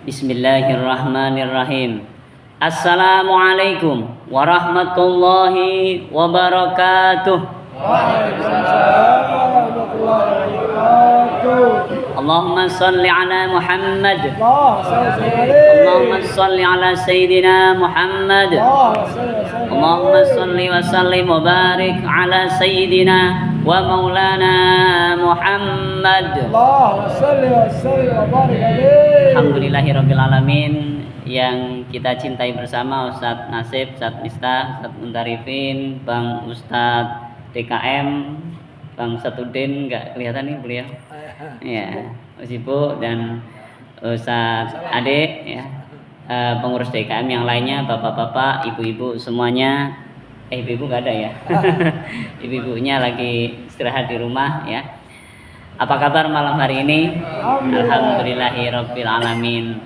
Bismillahirrahmanirrahim. Assalamualaikum warahmatullahi wabarakatuh. Waalaikumsalam warahmatullahi wabarakatuh. Allahumma salli ala Muhammad. Allahumma Allahumma salli ala Sayyidina Muhammad. Allahumma salli wa sallim wa barik ala Sayyidina wa maulana Muhammad. Allahumma salli wa sallim wa barik alaihi. Alhamdulillahirabbil alamin. Yang kita cintai bersama Ustadz Nasib, Ustadz Miftah, Ustadz Muntarifin, Bang Ustadz DKM, Bang Satudin, nggak kelihatan nih beliau. Ya, Mas Ibu dan Ustadz Ade, ya, pengurus DKM yang lainnya, bapak-bapak, ibu-ibu semuanya. Ibu-ibu nggak ada ya? Ibu-ibunya lagi istirahat di rumah, ya. Apa kabar malam hari ini? Alhamdulillahirabbil alamin.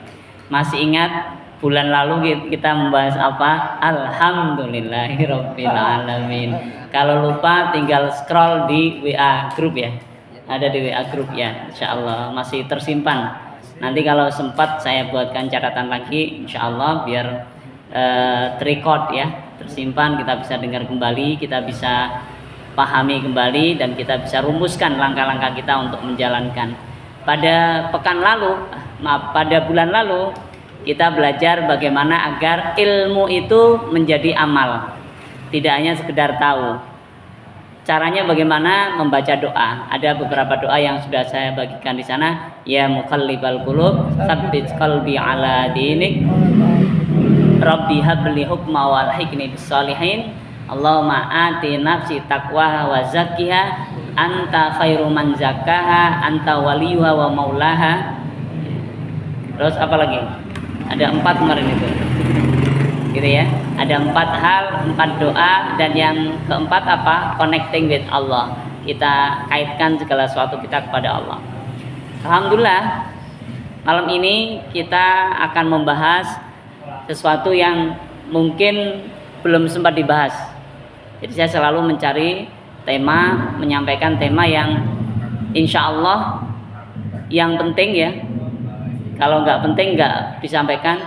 Masih ingat bulan lalu kita membahas apa? Alhamdulillahirabbil alamin. Kalau lupa tinggal scroll di WA group ya. Ada di WA group ya, insyaallah masih tersimpan. Nanti kalau sempat saya buatkan catatan lagi, insyaallah biar terrecord ya, tersimpan, kita bisa dengar kembali, kita bisa pahami kembali, dan kita bisa rumuskan langkah-langkah kita untuk menjalankan. Pada bulan lalu kita belajar bagaimana agar ilmu itu menjadi amal, tidak hanya sekedar tahu. Caranya bagaimana? Membaca doa. Ada beberapa doa yang sudah saya bagikan di sana. Ya muqallibal qulub, tsabbit qalbi ala dinik. Rabbi habli hukma wal hikni bis shalihin. Allahumma ati nafsi taqwaha wa zakkiha anta khairu man zakkaha anta waliyuha wa maulaha. Terus apa lagi? Ada 4 kemarin itu, gitu ya. Ada 4 hal, 4 doa, dan yang keempat apa? Connecting with Allah. Kita kaitkan segala sesuatu kita kepada Allah. Alhamdulillah, malam ini kita akan membahas sesuatu yang mungkin belum sempat dibahas. Jadi saya selalu mencari tema, menyampaikan tema yang insya Allah yang penting ya. Kalau nggak penting nggak disampaikan,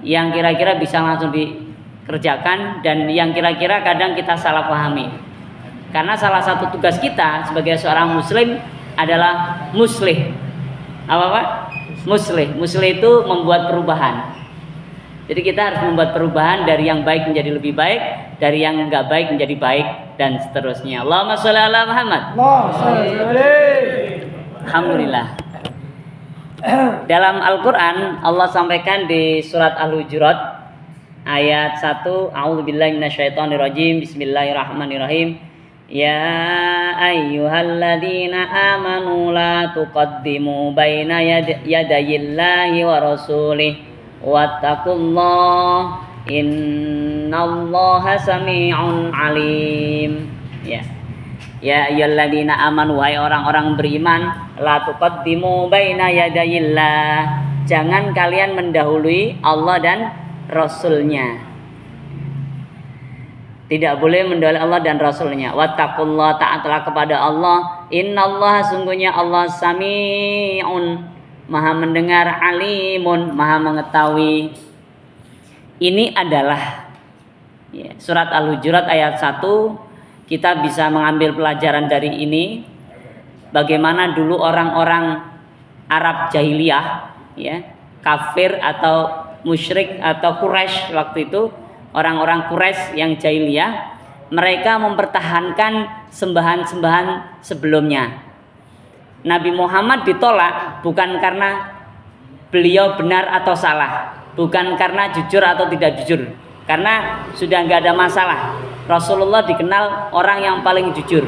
yang kira-kira bisa langsung dikerjakan, dan yang kira-kira kadang kita salah pahami. Karena salah satu tugas kita sebagai seorang muslim adalah muslih. Apa Pak? Muslih. Muslih itu membuat perubahan. Jadi kita harus membuat perubahan dari yang baik menjadi lebih baik, dari yang nggak baik menjadi baik, dan seterusnya. Allahumma sholli ala Muhammad. Alhamdulillah. Dalam Al-Quran Allah sampaikan di surat Al-Hujurat ayat 1, A'udzubillahi minasyaitonirrajim, Bismillahirrahmanirrahim. Ya ayyuhalladzina amanu la tuqaddimu baina yadayillahi wa rasulih wattaqullah innallaha sami'un alim. Ya ayyuhalladzina amanu, wahai orang-orang beriman, la tuqaddimu baina yadayillah, jangan kalian mendahului Allah dan Rasulnya. Tidak boleh mendahului Allah dan Rasulnya. Wattaqullah, taatlah kepada Allah. Innallaha, sungguhnya Allah, sami'un, maha mendengar, alimun, maha mengetahui. Ini adalah surat Al-Hujurat ayat 1. Kita bisa mengambil pelajaran dari ini, bagaimana dulu orang-orang Arab jahiliyah, ya, kafir atau musyrik atau Quraisy waktu itu, orang-orang Quraisy yang jahiliyah, mereka mempertahankan sembahan-sembahan sebelumnya. Nabi Muhammad ditolak bukan karena beliau benar atau salah, bukan karena jujur atau tidak jujur, karena sudah nggak ada masalah. Rasulullah dikenal orang yang paling jujur.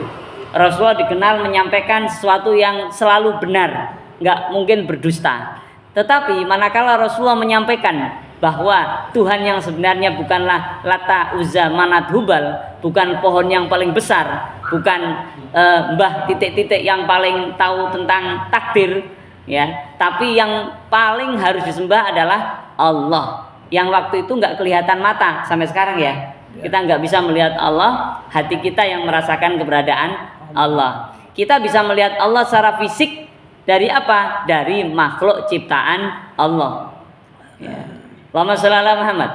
Rasulullah dikenal menyampaikan sesuatu yang selalu benar, nggak mungkin berdusta. Tetapi manakala Rasulullah menyampaikan bahwa Tuhan yang sebenarnya bukanlah Lata, Uzza, Manat, Hubal, bukan pohon yang paling besar, bukan mbah titik-titik yang paling tahu tentang takdir, ya, tapi yang paling harus disembah adalah Allah, yang waktu itu nggak kelihatan mata sampai sekarang ya. Kita nggak bisa melihat Allah, hati kita yang merasakan keberadaan Allah. Kita bisa melihat Allah secara fisik, Dari apa? Dari makhluk ciptaan Allah. Ya. Allahumma sholli ala Muhammad.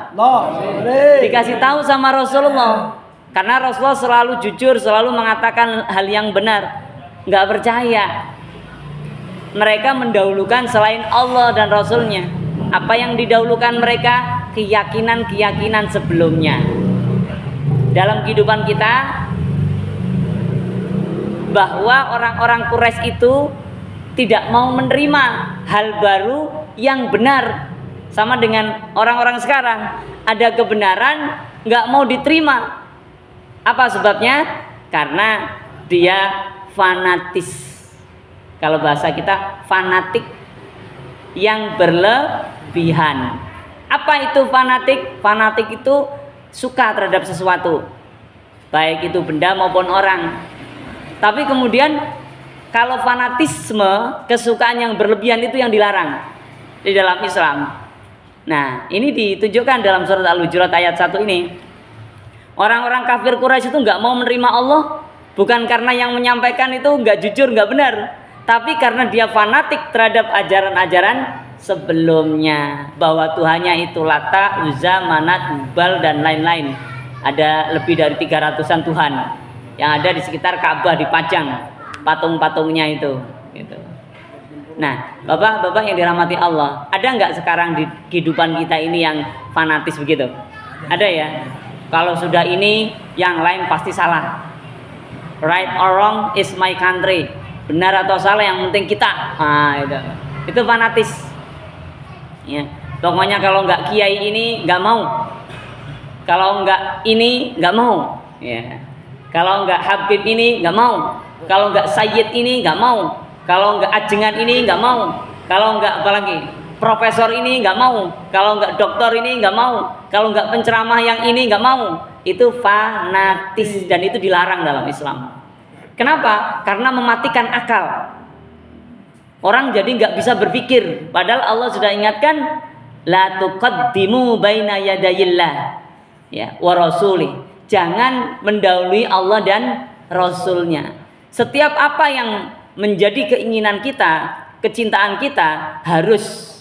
Dikasih tahu sama Rasulullah, karena Rasulullah selalu jujur, selalu mengatakan hal yang benar. Nggak percaya. Mereka mendahulukan selain Allah dan Rasulnya. Apa yang didahulukan mereka? Keyakinan-keyakinan sebelumnya. Dalam kehidupan kita, bahwa orang-orang Quraisy itu tidak mau menerima hal baru yang benar. Sama dengan orang-orang sekarang, ada kebenaran nggak mau diterima. Apa sebabnya? Karena dia fanatis. Kalau bahasa kita fanatik yang berlebihan. Apa itu fanatik? Fanatik itu suka terhadap sesuatu, baik itu benda maupun orang. Tapi kemudian kalau fanatisme, kesukaan yang berlebihan itu yang dilarang di dalam Islam. Nah, ini ditunjukkan dalam surat Al-Hujurat ayat 1 ini. Orang-orang kafir Quraisy itu nggak mau menerima Allah, bukan karena yang menyampaikan itu nggak jujur, nggak benar, tapi karena dia fanatik terhadap ajaran-ajaran sebelumnya, bahwa Tuhannya itu Lata, Uzza, Manat, Hubal dan lain-lain. Ada lebih dari 300-an Tuhan yang ada di sekitar Ka'bah, dipajang patung-patungnya itu gitu. Nah, bapak-bapak yang dirahmati Allah, ada nggak sekarang di kehidupan kita ini yang fanatis begitu? Ada ya. Kalau sudah ini, yang lain pasti salah. Right or wrong is my country. Benar atau salah yang penting kita. Nah, itu fanatis. Ya, pokoknya kalau nggak kiai ini nggak mau. Kalau nggak ini nggak mau. Ya. Kalau nggak Habib ini nggak mau. Kalau nggak Sayyid ini nggak mau. Kalau nggak ajengan ini nggak mau. Kalau nggak apalagi profesor ini nggak mau. Kalau nggak dokter ini nggak mau. Kalau nggak penceramah yang ini nggak mau. Itu fanatis dan itu dilarang dalam Islam. Kenapa? Karena mematikan akal. Orang jadi nggak bisa berpikir. Padahal Allah sudah ingatkan, la tuqaddimu baina yadayillah, ya, wa rasuli. Jangan mendahului Allah dan Rasulnya. Setiap apa yang menjadi keinginan kita, kecintaan kita, harus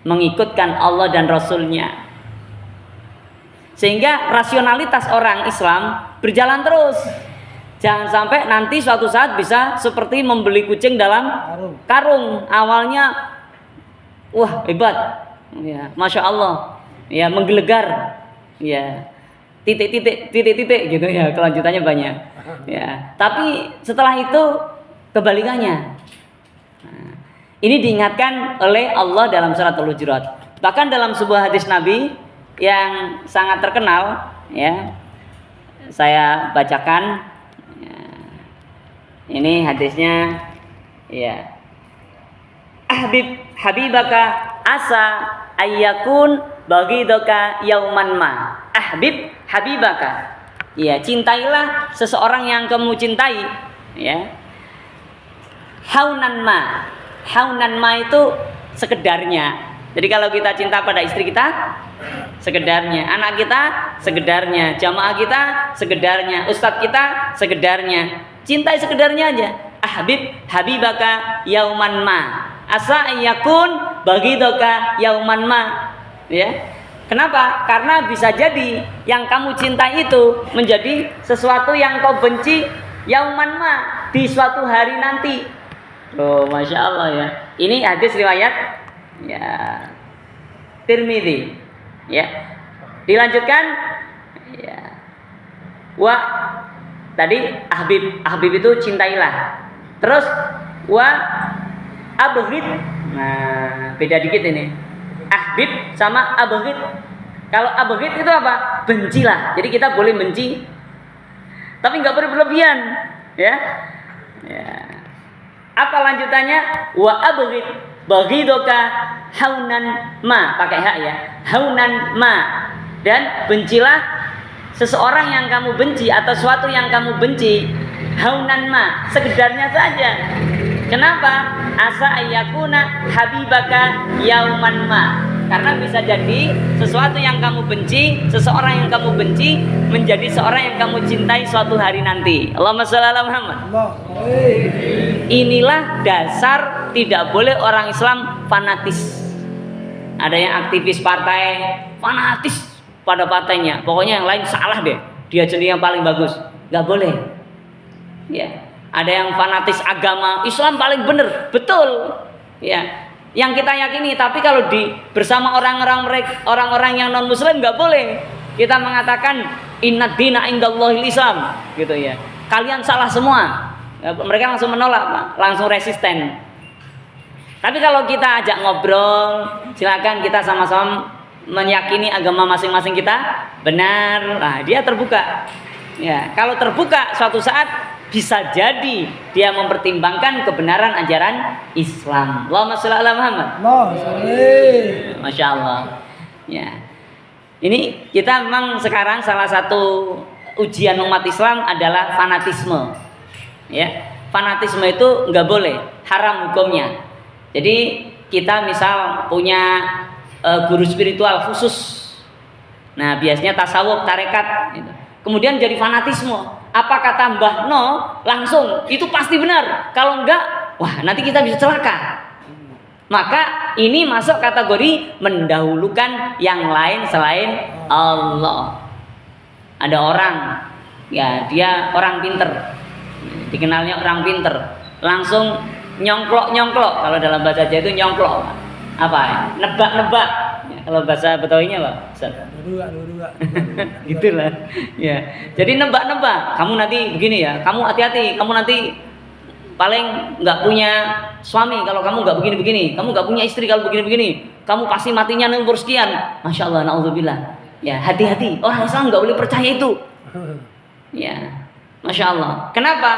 mengikutkan Allah dan Rasulnya. Sehingga rasionalitas orang Islam berjalan terus. Jangan sampai nanti suatu saat bisa seperti membeli kucing dalam karung. Awalnya wah hebat, ya, masya Allah, ya, menggelegar, ya, titik-titik gitu ya, kelanjutannya banyak, ya. Tapi setelah itu kebalikannya. Nah, ini diingatkan oleh Allah dalam surat Al-Hujurat. Bahkan dalam sebuah hadis Nabi yang sangat terkenal, ya, saya bacakan. Ya, ini hadisnya, ya. Habibaka asa ayyakun baghidaka yauman ma. Habibaka. Ya, cintailah seseorang yang kamu cintai, ya. Haunan ma itu sekedarnya. Jadi kalau kita cinta pada istri kita, sekedarnya. Anak kita, sekedarnya. Jamaah kita, sekedarnya. Ustadz kita, sekedarnya. Cintai sekedarnya aja. Habibaka yauman ma. Asa yakun baghidaka yauman ma. Ya. Kenapa? Karena bisa jadi yang kamu cintai itu menjadi sesuatu yang kau benci yauman ma, di suatu hari nanti. Oh, masya Allah ya. Ini hadis riwayat, ya, Tirmidzi. Ya. Dilanjutkan, ya. Wa tadi Habib itu cintailah. Terus wa abghid. Nah, beda dikit ini. Habib sama abghid. Kalau abghid itu apa? Bencilah. Jadi kita boleh benci, tapi nggak berlebihan, ya. Ya. Apa lanjutannya? Wa abghid baghidoka haunan ma, pakai hak ya. Haunan ma. Dan bencilah seseorang yang kamu benci atau sesuatu yang kamu benci, haunan ma, sekedarnya saja. Kenapa? Asa ayyakuna habibaka yauman ma. Karena bisa jadi sesuatu yang kamu benci, seseorang yang kamu benci menjadi seorang yang kamu cintai suatu hari nanti. Allahumma shalli ala Muhammad. Inilah dasar tidak boleh orang Islam fanatis. Ada yang aktivis partai fanatis pada partainya, pokoknya yang lain salah deh, dia jadi yang paling bagus. Nggak boleh. Ya. Ada yang fanatis agama, Islam paling benar, betul. Ya. Yang kita yakini, tapi kalau bersama orang-orang yang non Muslim nggak boleh. Kita mengatakan inna dina indallahil Islam, gitu ya. Kalian salah semua. Mereka langsung menolak, Pak. Langsung resisten. Tapi kalau kita ajak ngobrol, silakan kita sama-sama meyakini agama masing-masing kita benar. Nah, dia terbuka. Ya, kalau terbuka suatu saat bisa jadi dia mempertimbangkan kebenaran ajaran Islam. Allahumma shalli ala Muhammad. Masya Allah. Ya. Ini kita memang sekarang salah satu ujian umat Islam adalah fanatisme. Ya, fanatisme itu nggak boleh, haram hukumnya. Jadi kita misal punya guru spiritual khusus. Nah, biasanya tasawuf, tarekat gitu. Kemudian jadi fanatisme. Apa kata Mbah No langsung itu pasti benar. Kalau enggak, wah nanti kita bisa celaka. Maka ini masuk kategori mendahulukan yang lain selain Allah. Ada orang, ya dia orang pinter, dikenalnya orang pinter, langsung nyongklok. Kalau dalam bahasa Jawa itu nyongklok. Apa ya? Nebak. Ya, kalau bahasa Betawinya Pak? Dua. Gitulah. Ya. Jadi nebak. Kamu nanti begini ya. Kamu hati-hati. Kamu nanti paling nggak punya suami kalau kamu nggak begini-begini. Kamu nggak punya istri kalau begini-begini. Kamu pasti matinya umur sekian. Masya Allah, naudzubillah. Ya, hati-hati. Orang Islam nggak boleh percaya itu. Ya, Masya Allah. Kenapa?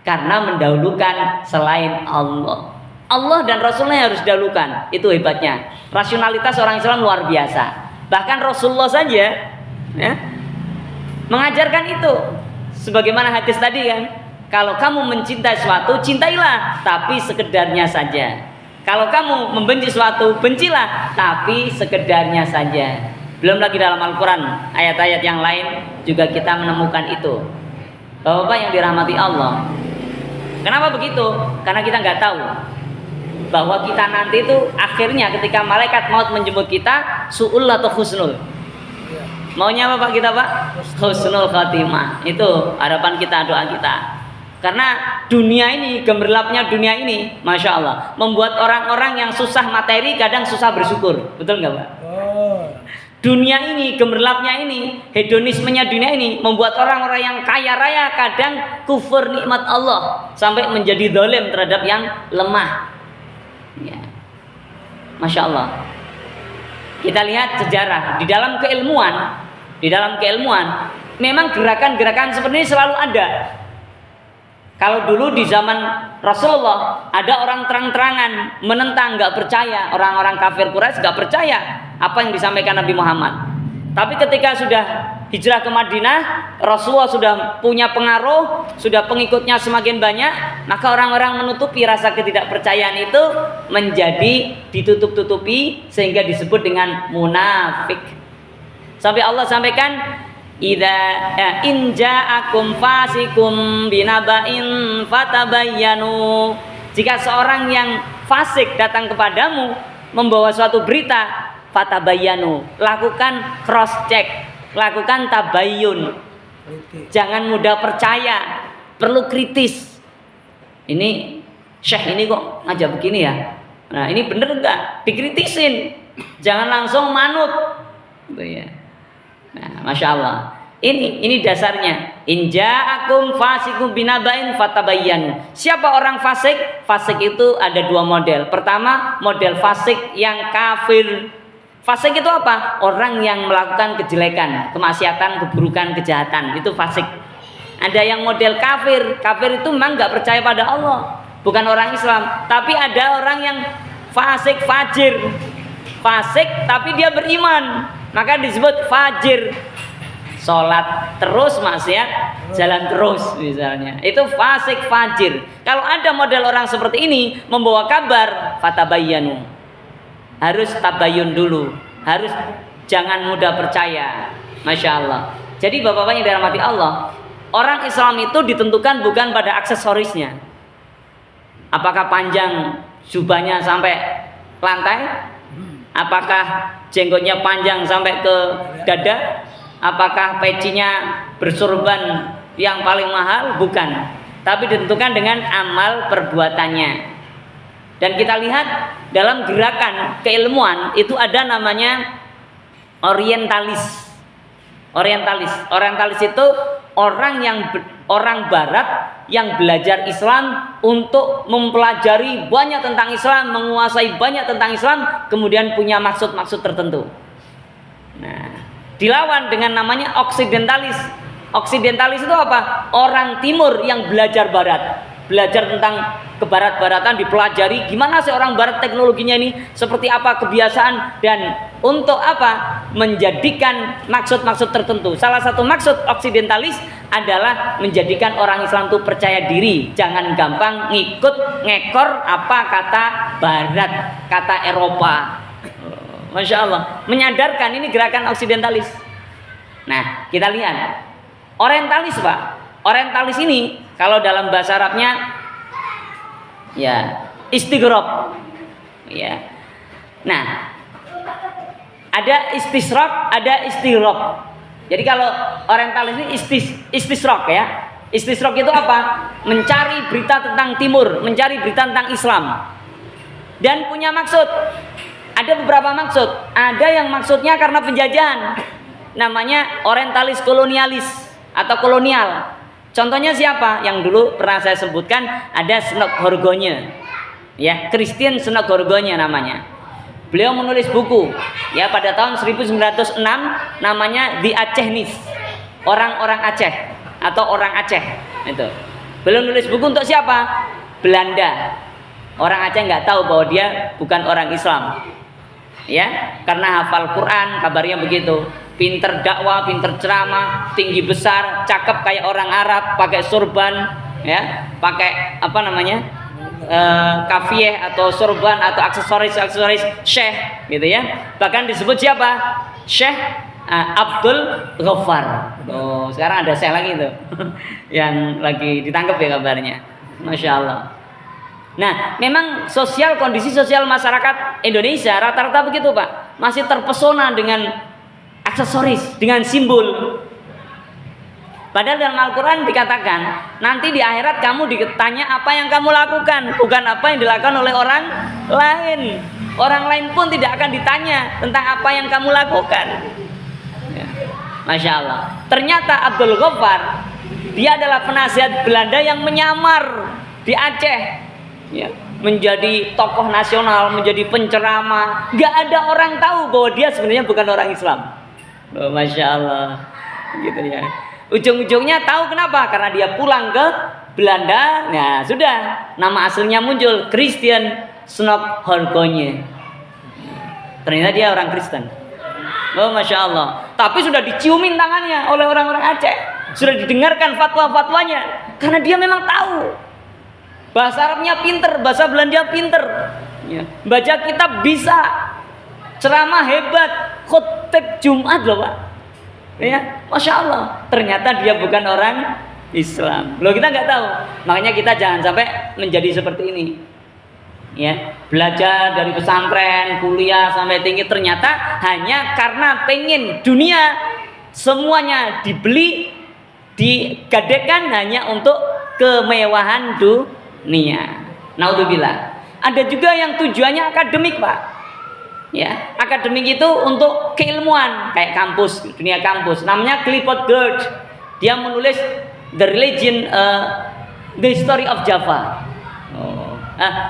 Karena mendahulukan selain Allah. Allah dan Rasulnya harus dahulukan. Itu hebatnya. Rasionalitas orang Islam luar biasa. Bahkan Rasulullah saja ya, mengajarkan itu. Sebagaimana hadis tadi kan, kalau kamu mencintai sesuatu, cintailah, tapi sekedarnya saja. Kalau kamu membenci sesuatu, bencilah, tapi sekedarnya saja. Belum lagi dalam Al-Quran, ayat-ayat yang lain juga kita menemukan itu. Bapak yang dirahmati Allah. Kenapa begitu? Karena kita nggak tahu bahwa kita nanti itu akhirnya ketika malaikat maut menjemput kita, su'ul atau husnul. Maunya apa Pak kita Pak? Husnul khatimah. Itu harapan kita, doa kita. Karena dunia ini, gemerlapnya dunia ini, Masya Allah, membuat orang-orang yang susah materi kadang susah bersyukur. Betul nggak Pak? Dunia ini, gemerlapnya ini, hedonismenya dunia ini membuat orang-orang yang kaya raya kadang kufur nikmat Allah sampai menjadi zalim terhadap yang lemah. Ya. Masya Allah. Kita lihat sejarah di dalam keilmuan memang gerakan-gerakan seperti ini selalu ada. Kalau dulu di zaman Rasulullah ada orang terang-terangan menentang, nggak percaya, orang-orang kafir Quraisy nggak percaya apa yang disampaikan Nabi Muhammad. Tapi ketika sudah hijrah ke Madinah, Rasulullah sudah punya pengaruh, sudah pengikutnya semakin banyak, maka orang-orang menutupi rasa ketidakpercayaan itu menjadi ditutup-tutupi sehingga disebut dengan munafik. Sampai Allah sampaikan, in ja'akum fasikum binaba'in fatabayyanu. Jika seorang yang fasik datang kepadamu membawa suatu berita, fatabayyanu, lakukan cross check, lakukan tabayyun. Jangan mudah percaya, perlu kritis. Ini Syekh ini kok ngajak begini ya? Nah, ini bener enggak? Dikritisin. Jangan langsung manut. Gitu ya. Nah, Masya Allah. Ini dasarnya. In ja'akum fasikum binaba'in fatabayyanu. Siapa orang fasik? Fasik itu ada dua model. Pertama, model fasik yang kafir. Fasik itu apa? Orang yang melakukan kejelekan, kemaksiatan, keburukan, kejahatan. Itu fasik. Ada yang model kafir. Kafir itu memang nggak percaya pada Allah, bukan orang Islam. Tapi ada orang yang fasik, fajir. Fasik tapi dia beriman, maka disebut fajir. Sholat terus maksiat, jalan terus misalnya. Itu fasik, fajir. Kalau ada model orang seperti ini membawa kabar, fatabayyanu. Harus tabayun dulu, harus jangan mudah percaya. Masya Allah. Jadi bapak-bapak yang dirahmati Allah, orang Islam itu ditentukan bukan pada aksesorisnya. Apakah panjang jubahnya sampai lantai? Apakah jenggotnya panjang sampai ke dada? Apakah pecinya bersorban yang paling mahal? Bukan. Tapi ditentukan dengan amal perbuatannya. Dan kita lihat dalam gerakan keilmuan itu ada namanya orientalis. Orientalis itu orang barat yang belajar Islam untuk mempelajari banyak tentang Islam, menguasai banyak tentang Islam, kemudian punya maksud-maksud tertentu. Nah, dilawan dengan namanya oksidentalis. Oksidentalis itu apa? Orang timur yang belajar barat, belajar tentang kebarat-baratan, dipelajari gimana sih orang barat teknologinya ini, seperti apa kebiasaan, dan untuk apa? Menjadikan maksud-maksud tertentu. Salah satu maksud oksidentalis adalah menjadikan orang Islam itu percaya diri, jangan gampang ngekor apa kata barat, kata Eropa. Masya Allah, menyadarkan ini gerakan oksidentalis. Nah, kita lihat orientalis, Pak. Orientalis ini kalau dalam bahasa Arabnya ya istighraq. Ya. Nah, ada istisraq, ada istighraq. Jadi kalau orientalis ini istisraq ya. Istisraq itu apa? Mencari berita tentang timur, mencari berita tentang Islam. Dan punya maksud. Ada beberapa maksud. Ada yang maksudnya karena penjajahan. Namanya orientalis kolonialis atau kolonial. Contohnya siapa? Yang dulu pernah saya sebutkan, ada Snok-Horgonya. Ya, Christian Snok-Horgonya namanya. Beliau menulis buku ya pada tahun 1906 namanya The Acehnese. Orang-orang Aceh atau orang Aceh itu. Beliau nulis buku untuk siapa? Belanda. Orang Aceh nggak tahu bahwa dia bukan orang Islam. Ya, karena hafal Quran, kabarnya begitu. Pinter dakwah, pinter ceramah, tinggi besar, cakep kayak orang Arab, pakai sorban, ya, pakai apa namanya, kafiyeh atau sorban atau aksesoris syekh, gitu ya. Bahkan disebut siapa? Syekh Abdul Ghaffar. Oh, sekarang ada syekh lagi tuh, yang lagi ditangkap ya kabarnya. Masya Allah. Nah, memang kondisi sosial masyarakat Indonesia rata-rata begitu, Pak. Masih terpesona dengan aksesoris, dengan simbol. Padahal dalam Al-Quran dikatakan, nanti di akhirat kamu ditanya apa yang kamu lakukan, bukan apa yang dilakukan oleh orang lain. Orang lain pun tidak akan ditanya tentang apa yang kamu lakukan. Ya. Masya Allah. Ternyata Abdul Ghaffar, dia adalah penasihat Belanda yang menyamar di Aceh. Ya, menjadi tokoh nasional, menjadi penceramah. Gak ada orang tahu bahwa dia sebenarnya bukan orang Islam. Oh, Masya Allah, gitu ya. Ujung-ujungnya tahu kenapa? Karena dia pulang ke Belanda. Nah, sudah nama aslinya muncul, Christian Snok-Horgonya. Ternyata dia orang Kristen. Oh, Masya Allah. Tapi sudah diciumin tangannya oleh orang-orang Aceh. Sudah didengarkan fatwa-fatwanya. Karena dia memang tahu. Bahasa Arabnya pinter, bahasa Belanda pinter, ya. Baca kitab bisa, ceramah hebat, khotib Jumat loh, Pak. Ya, Masya Allah. Ternyata dia bukan orang Islam. Loh, kita nggak tahu. Makanya kita jangan sampai menjadi seperti ini. Ya, belajar dari pesantren, kuliah sampai tinggi, ternyata hanya karena pengen dunia semuanya dibeli, digadekan hanya untuk kemewahan dunia. Naudzubillah. Ada juga yang tujuannya akademik, Pak. Ya, akademik itu untuk keilmuan, kayak kampus, dunia kampus. Namanya Clifford Geertz. Dia menulis The History of Java.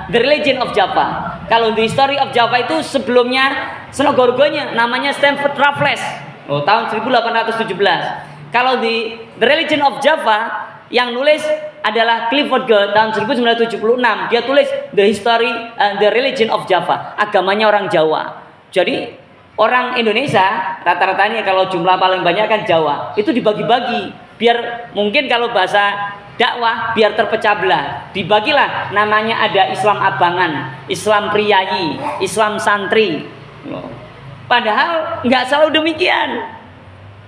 The Religion of Java. Kalau The History of Java itu sebelumnya Snok-Horgonya namanya Stamford Raffles. Tahun 1817. Kalau The Religion of Java yang nulis adalah Clifford Geertz tahun 1976. Dia tulis The Religion of Java, agamanya orang Jawa. Jadi orang Indonesia rata-ratanya kalau jumlah paling banyak kan Jawa, itu dibagi-bagi biar mungkin kalau bahasa dakwah biar terpecah belah. Dibagilah, namanya ada Islam abangan, Islam priayi, Islam santri. Padahal nggak selalu demikian.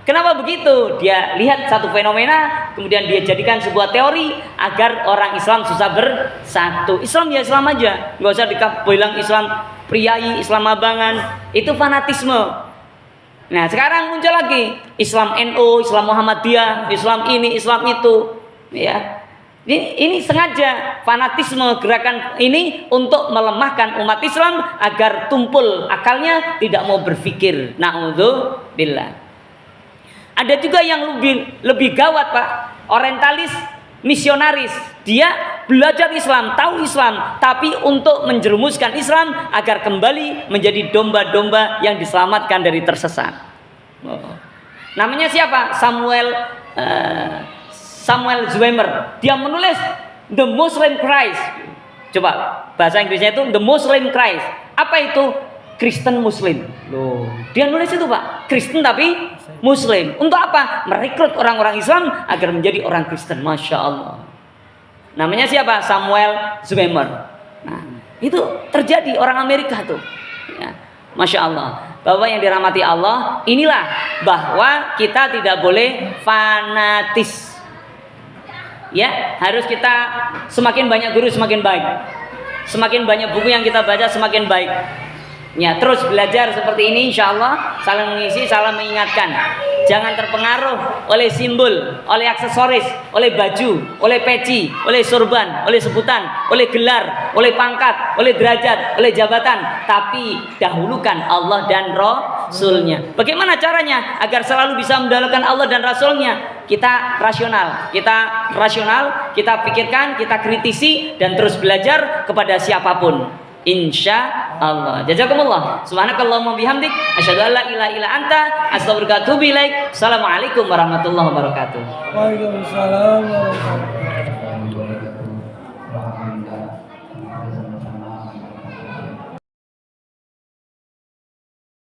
Kenapa begitu? Dia lihat satu fenomena, kemudian dia jadikan sebuah teori agar orang Islam susah bersatu. Islam ya Islam aja, nggak usah bilang Islam priai, Islam abangan, itu fanatisme. Nah sekarang muncul lagi Islam NU, Islam Muhammadiyah, Islam ini, Islam itu, ya. Ini sengaja fanatisme gerakan ini untuk melemahkan umat Islam agar tumpul akalnya, tidak mau berpikir. Na'udzubillah. Ada juga yang lebih gawat, Pak. Orientalis, misionaris. Dia belajar Islam, tahu Islam, tapi untuk menjerumuskan Islam agar kembali menjadi domba-domba yang diselamatkan dari tersesat. Namanya siapa? Samuel Zwemer. Dia menulis The Muslim Christ. Coba bahasa Inggrisnya itu The Muslim Christ. Apa itu? Kristen Muslim. Loh, dia nulis itu, Pak. Kristen tapi Muslim. Untuk apa? Merekrut orang-orang Islam agar menjadi orang Kristen. Masya Allah. Namanya siapa? Samuel Zwemer. Nah, itu terjadi orang Amerika tuh. Ya. Masya Allah. Bapak yang dirahmati Allah, inilah bahwa kita tidak boleh fanatis. Ya, harus kita semakin banyak guru semakin baik. Semakin banyak buku yang kita baca semakin baik. Ya, terus belajar seperti ini, insya Allah saling mengisi, saling mengingatkan. Jangan terpengaruh oleh simbol, oleh aksesoris, oleh baju, oleh peci, oleh sorban, oleh sebutan, oleh gelar, oleh pangkat, oleh derajat, oleh jabatan. Tapi dahulukan Allah dan Rasulnya. Bagaimana caranya agar selalu bisa mendahulukan Allah dan Rasulnya? Kita rasional, kita pikirkan, kita kritisi, dan terus belajar kepada siapapun. Insya Allah. Jazakumullah. Subhanakallahumma bihamdik, asyhadu an la ilaha illa anta, astaghfiruka wa atubu ilaik. Assalamualaikum warahmatullahi wabarakatuh. Waalaikumsalam warahmatullahi wabarakatuh.